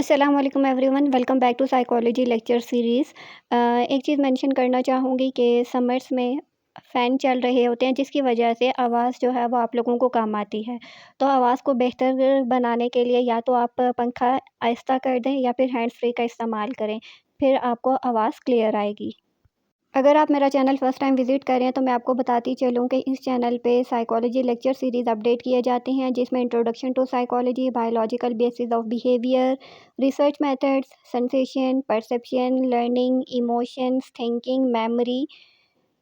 अस्सलाम वालेकुम everyone, welcome back to psychology lecture series. एक चीज़ मेंशन करना चाहूँगी कि समर्स में फ़ैन चल रहे होते हैं, जिसकी वजह से आवाज़ जो है वो आप लोगों को काम आती है। तो आवाज़ को बेहतर बनाने के लिए या तो आप पंखा आहिस्ता कर दें या फिर हैंड्स फ्री का इस्तेमाल करें, फिर आपको आवाज़ क्लियर आएगी। अगर आप मेरा चैनल फ़र्स्ट टाइम विज़िट कर रहे हैं तो मैं आपको बताती चलूँ कि इस चैनल पे साइकोलॉजी लेक्चर सीरीज़ अपडेट किए जाते हैं, जिसमें introduction to psychology, biological basis of behaviour, research methods, sensation, perception, learning, emotions, thinking, memory,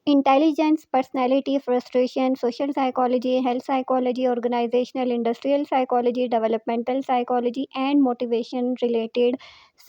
intelligence, personality, frustration, social psychology, health psychology, organisational industrial psychology, developmental psychology and motivation related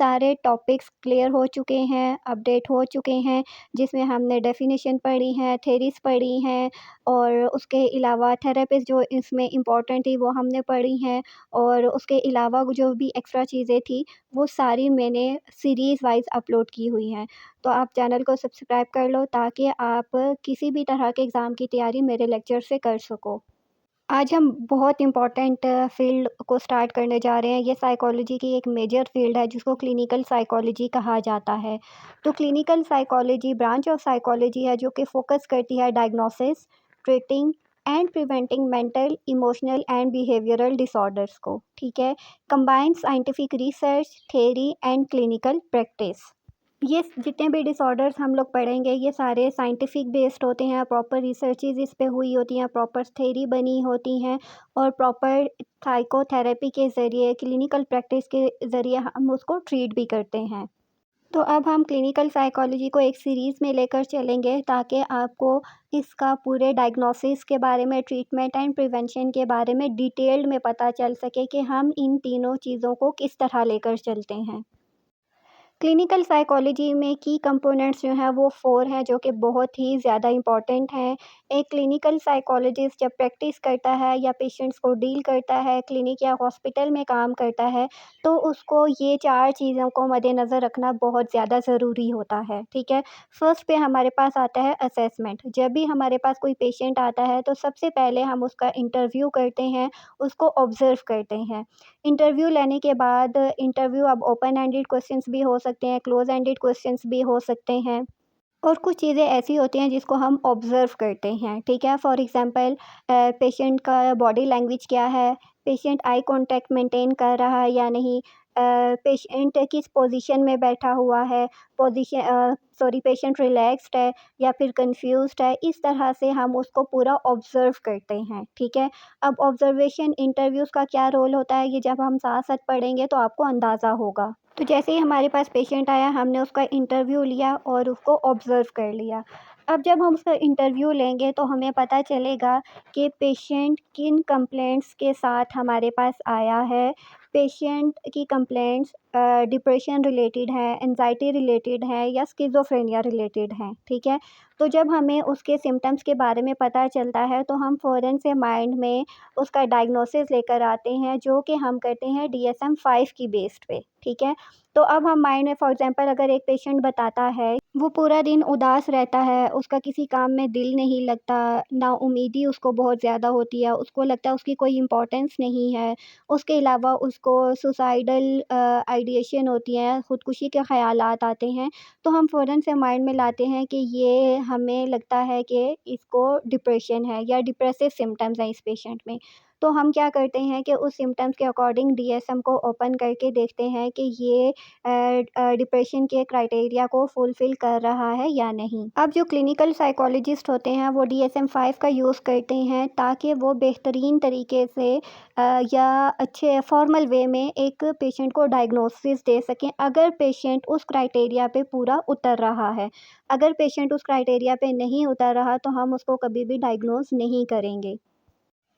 सारे topics clear हो चुके हैं, update हो चुके हैं, जिसमें हमने definition पढ़ी हैं, थेरीज़ पढ़ी हैं और उसके अलावा थेरेपिस्ट जो इसमें इम्पॉर्टेंट थी वो हमने पढ़ी हैं और उसके अलावा जो भी एक्स्ट्रा चीज़ें थी वो सारी मैंने सीरीज़ वाइज़ अपलोड की हुई हैं। तो आप चैनल को सब्सक्राइब कर लो ताकि आप किसी भी तरह के एग्ज़ाम की तैयारी मेरे लेक्चर से कर सको। आज हम बहुत इम्पॉर्टेंट फ़ील्ड को स्टार्ट करने जा रहे हैं। ये साइकोलॉजी की एक मेजर फ़ील्ड है जिसको क्लिनिकल साइकोलॉजी कहा जाता है। तो clinical psychology branch of psychology है जो कि फ़ोकस करती है diagnosis, treating and preventing mental, emotional and behavioural disorders को, ठीक है? Combined scientific research, theory and clinical practice. ये जितने भी डिसऑर्डर्स हम लोग पढ़ेंगे ये सारे साइंटिफिक बेस्ड होते हैं, प्रॉपर रिसर्चेज़ इस पे हुई होती हैं, प्रॉपर थ्योरी बनी होती हैं और प्रॉपर साइकोथेरेपी के ज़रिए, क्लिनिकल प्रैक्टिस के ज़रिए हम उसको ट्रीट भी करते हैं। तो अब हम क्लिनिकल साइकोलॉजी को एक सीरीज़ में लेकर चलेंगे ताकि आपको इसका पूरे डायग्नोसिस के बारे में, ट्रीटमेंट एंड प्रिवेंशन के बारे में डिटेल्ड में पता चल सके कि हम इन तीनों चीज़ों को किस तरह लेकर चलते हैं। क्लिनिकल साइकोलॉजी में की कंपोनेंट्स जो हैं वो 4 हैं जो कि बहुत ही ज़्यादा इम्पॉर्टेंट हैं। एक क्लिनिकल साइकोलॉजिस्ट जब प्रैक्टिस करता है या पेशेंट्स को डील करता है, क्लिनिक या हॉस्पिटल में काम करता है, तो उसको ये 4 चीज़ों को मद्देनज़र रखना बहुत ज़्यादा ज़रूरी होता है, ठीक है? फर्स्ट पे हमारे पास आता है असेसमेंट। जब भी हमारे पास कोई पेशेंट आता है तो सबसे पहले हम उसका इंटरव्यू करते हैं, उसको ऑब्ज़र्व करते हैं। इंटरव्यू लेने के बाद इंटरव्यू अब ओपन एंडेड क्वेश्चंस भी हो सकते हैं, क्लोज एंडेड क्वेश्चंस भी हो सकते हैं और कुछ चीज़ें ऐसी होती हैं जिसको हम ऑब्ज़र्व करते हैं, ठीक है? फॉर एग्ज़ाम्पल पेशेंट का बॉडी लैंग्वेज क्या है, पेशेंट आई कॉन्टैक्ट मेंटेन कर रहा है या नहीं, पेशेंट किस पोजीशन में बैठा हुआ है, पेशेंट रिलैक्स्ड है या फिर कन्फ्यूज़्ड है, इस तरह से हम उसको पूरा ऑब्ज़र्व करते हैं, ठीक है? अब ऑब्ज़र्वेशन इंटरव्यूज़ का क्या रोल होता है, ये जब हम साथ-साथ पढ़ेंगे तो आपको अंदाज़ा होगा। तो जैसे ही हमारे पास पेशेंट आया, हमने उसका इंटरव्यू लिया और उसको ऑब्ज़र्व कर लिया। अब जब हम उसका इंटरव्यू लेंगे तो हमें पता चलेगा कि पेशेंट किन कंप्लेंट्स के साथ हमारे पास आया है। पेशेंट की कंप्लेंट्स डिप्रेशन रिलेटेड है, एंग्ज़ायटी रिलेटेड है या स्किज़ोफ्रेनिया रिलेटेड हैं, ठीक है? तो जब हमें उसके सिम्पटम्स के बारे में पता चलता है तो हम फ़ौरन से माइंड में उसका डायग्नोसिस लेकर आते हैं जो कि हम करते हैं DSM-5 की बेस्ड पे, ठीक है? तो अब हम माइंड में फॉर एग्ज़ाम्पल अगर एक पेशेंट बताता है, वो पूरा दिन उदास रहता है, उसका किसी काम में दिल नहीं लगता, नाउम्मीदी उसको बहुत ज़्यादा होती है, उसको लगता है उसकी कोई इम्पोर्टेंस नहीं है। उसके अलावा उसको सुसाइडल आइडिएशन होती हैं, खुदकुशी के ख़यालात आते हैं, तो हम फ़ौरन से माइंड में लाते हैं कि ये हमें लगता है कि इसको डिप्रेशन है या डिप्रेसिव सिम्पटम्स हैं इस पेशेंट में। तो हम क्या करते हैं कि उस सिम्पटम्स के अकॉर्डिंग DSM को ओपन करके देखते हैं कि ये डिप्रेशन के क्राइटेरिया को फुलफ़िल कर रहा है या नहीं। अब जो क्लिनिकल साइकोलॉजिस्ट होते हैं वो DSM-5 का यूज़ करते हैं ताकि वो बेहतरीन तरीके से या अच्छे फॉर्मल वे में एक पेशेंट को डायग्नोसिस दे सकें अगर पेशेंट उस क्राइटेरिया पे पूरा उतर रहा है। अगर पेशेंट उस क्राइटेरिया पे नहीं उतर रहा तो हम उसको कभी भी डायग्नोज़ नहीं करेंगे।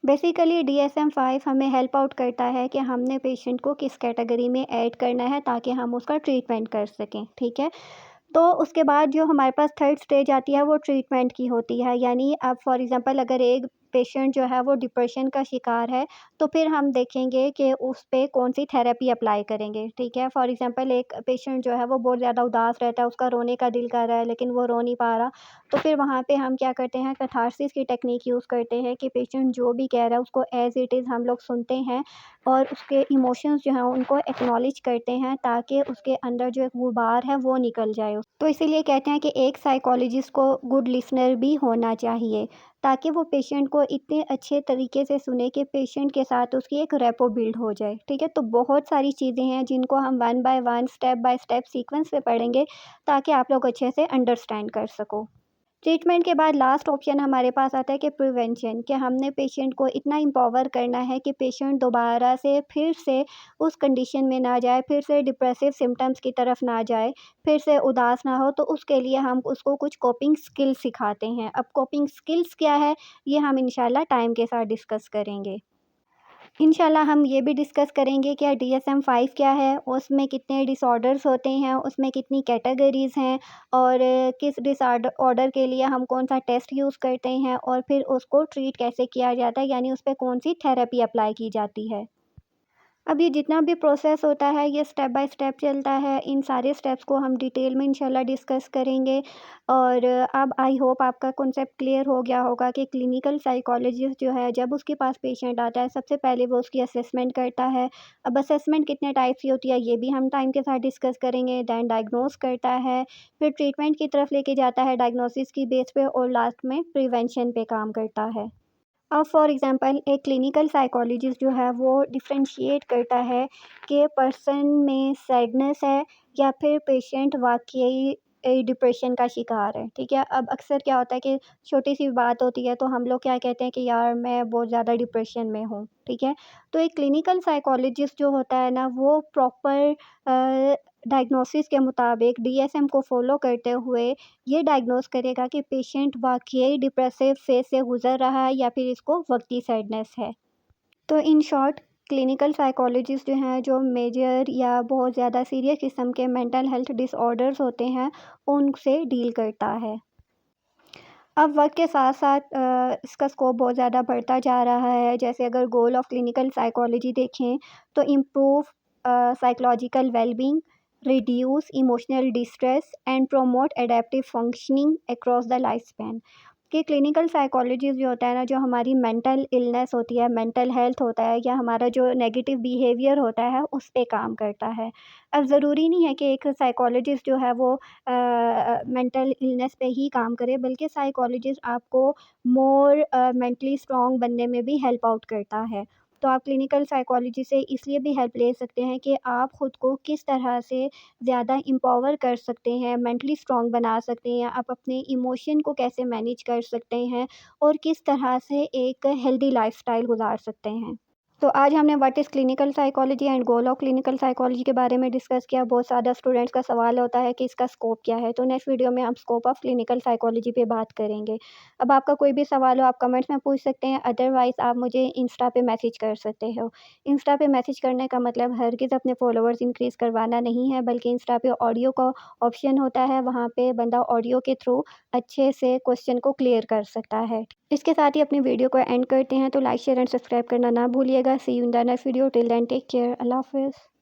बेसिकली DSM-5 हमें हेल्प आउट करता है कि हमने पेशेंट को किस कैटेगरी में ऐड करना है ताकि हम उसका ट्रीटमेंट कर सकें, ठीक है? तो उसके बाद जो हमारे पास थर्ड स्टेज आती है वो ट्रीटमेंट की होती है, यानी अब फॉर एग्ज़ाम्पल अगर एक पेशेंट जो है वो डिप्रेशन का शिकार है, तो फिर हम देखेंगे कि उस पे कौन-सी थेरेपी अप्लाई करेंगे, ठीक है? फॉर एग्ज़ाम्पल एक पेशेंट जो है वो बहुत ज़्यादा उदास रहता है, उसका रोने का दिल कर रहा है लेकिन वो रो नहीं पा रहा, तो फिर वहाँ पे हम क्या करते हैं, कैथारसिस की टेक्नीक यूज़ करते हैं कि पेशेंट जो भी कह रहा है उसको एज़ इट इज़ हम लोग सुनते हैं और उसके इमोशंस जो हैं उनको एक्नॉलेज करते हैं, ताकि उसके अंदर जो एक गुबार है वो निकल जाए। तो इसीलिए कहते हैं कि एक साइकोलॉजिस्ट को गुड लिसनर भी होना चाहिए, ताकि वो पेशेंट को इतने अच्छे तरीके से सुने कि पेशेंट के साथ उसकी एक रेपो बिल्ड हो जाए, ठीक है? तो बहुत सारी चीज़ें हैं जिनको हम one by one, step by step sequence में पढ़ेंगे, ताकि आप लोग अच्छे से अंडरस्टैंड कर सको। ट्रीटमेंट के बाद लास्ट ऑप्शन हमारे पास आता है कि प्रिवेंशन, कि हमने पेशेंट को इतना एम्पावर करना है कि पेशेंट दोबारा से फिर से उस कंडीशन में ना जाए, फिर से डिप्रेसिव सिम्पटम्स की तरफ ना जाए, फिर से उदास ना हो, तो उसके लिए हम उसको कुछ कोपिंग स्किल्स सिखाते हैं। अब कोपिंग स्किल्स क्या है, ये हम इंशाल्लाह टाइम के साथ डिस्कस करेंगे। इंशाल्लाह हम ये भी डिस्कस करेंगे कि DSM-5 क्या है, उसमें कितने डिसऑर्डर्स होते हैं, उसमें कितनी कैटेगरीज़ हैं और किस ऑर्डर के लिए हम कौन-सा टेस्ट यूज़ करते हैं और फिर उसको ट्रीट कैसे किया जाता है, यानी उस पे कौन-सी थेरेपी अप्लाई की जाती है। अब ये जितना भी प्रोसेस होता है ये स्टेप बाय स्टेप चलता है, इन सारे स्टेप्स को हम डिटेल में इंशाल्लाह डिस्कस करेंगे और अब आई होप आपका कॉन्सेप्ट क्लियर हो गया होगा कि क्लिनिकल साइकोलॉजिस्ट जो है जब उसके पास पेशेंट आता है सबसे पहले वो उसकी असेसमेंट करता है। अब असेसमेंट कितने टाइप्स की होती है ये भी हम टाइम के साथ डिस्कस करेंगे, दैन डायग्नोस करता है, फिर ट्रीटमेंट की तरफ लेके जाता है डायग्नोसिस की बेस पे और लास्ट में प्रिवेंशन पे काम करता है। अब फॉर एग्ज़ाम्पल एक क्लिनिकल साइकोलॉजिस्ट जो है वो डिफरेंशिएट करता है कि पर्सन में सैडनेस है या फिर पेशेंट वाक़ई डिप्रेशन का शिकार है, ठीक है? अब अक्सर क्या होता है कि छोटी-सी बात होती है तो हम लोग क्या कहते हैं कि यार मैं बहुत ज़्यादा डिप्रेशन में हूँ, ठीक है? तो एक क्लिनिकल साइकोलॉजिस्ट जो होता है ना वो प्रॉपर डायग्नोसिस के मुताबिक DSM को फ़ॉलो करते हुए ये डायग्नोस करेगा कि पेशेंट वाक़ई डिप्रेसिव फ़ेज़ से गुज़र रहा है या फिर इसको वक़्ती सैडनेस है। तो इन शॉर्ट क्लिनिकल साइकोलॉजिस्ट जो हैं जो मेजर या बहुत ज़्यादा सीरियस किस्म के मेंटल हेल्थ डिसऑर्डर्स होते हैं, उनसे डील करता है। अब वक़्त के साथ-साथ इसका स्कोप बहुत ज़्यादा बढ़ता जा रहा है। जैसे अगर गोल ऑफ क्लिनिकल साइकोलॉजी देखें तो improve psychological wellbeing, reduce emotional distress and promote adaptive functioning across the life span. कि क्लिनिकल साइकोलॉजिस्ट जो होता है ना, जो हमारी मेंटल इलनेस होती है, मेंटल हेल्थ होता है या हमारा जो नेगेटिव बिहेवियर होता है, उस पे काम करता है। अब ज़रूरी नहीं है कि एक साइकोलॉजिस्ट जो है वो मेंटल इलनेस पे ही काम करे, बल्कि साइकोलॉजिस्ट आपको मोर मेंटली स्ट्रॉन्ग बनने में भी हेल्प आउट करता है। तो आप क्लिनिकल साइकोलॉजी से इसलिए भी हेल्प ले सकते हैं कि आप खुद को किस तरह से ज़्यादा एम्पावर कर सकते हैं, मेंटली स्ट्रॉन्ग बना सकते हैं, आप अपने इमोशन को कैसे मैनेज कर सकते हैं और किस तरह से एक हेल्दी लाइफ़स्टाइल गुज़ार सकते हैं। तो आज हमने what is clinical psychology and goal of clinical psychology के बारे में डिस्कस किया। बहुत ज़्यादा स्टूडेंट्स का सवाल होता है कि इसका स्कोप क्या है, तो नेक्स्ट वीडियो में हम स्कोप ऑफ क्लिनिकल साइकोलॉजी पे बात करेंगे। अब आपका कोई भी सवाल हो आप कमेंट्स में पूछ सकते हैं, अदरवाइज़ आप मुझे इंस्टा पे मैसेज कर सकते हो। इंस्टा पे मैसेज करने का मतलब हरगिज़ अपने फॉलोवर्स इंक्रीज़ करवाना नहीं है, बल्कि इंस्टा पे ऑडियो का ऑप्शन होता है, वहाँ पे बंदा ऑडियो के थ्रू अच्छे से क्वेश्चन को क्लियर कर सकता है। इसके साथ ही अपनी वीडियो को एंड करते हैं, तो लाइक शेयर एंड सब्सक्राइब करना ना भूलिएगा। See you in the next video, till then take care, अल्लाह हाफ़िज़।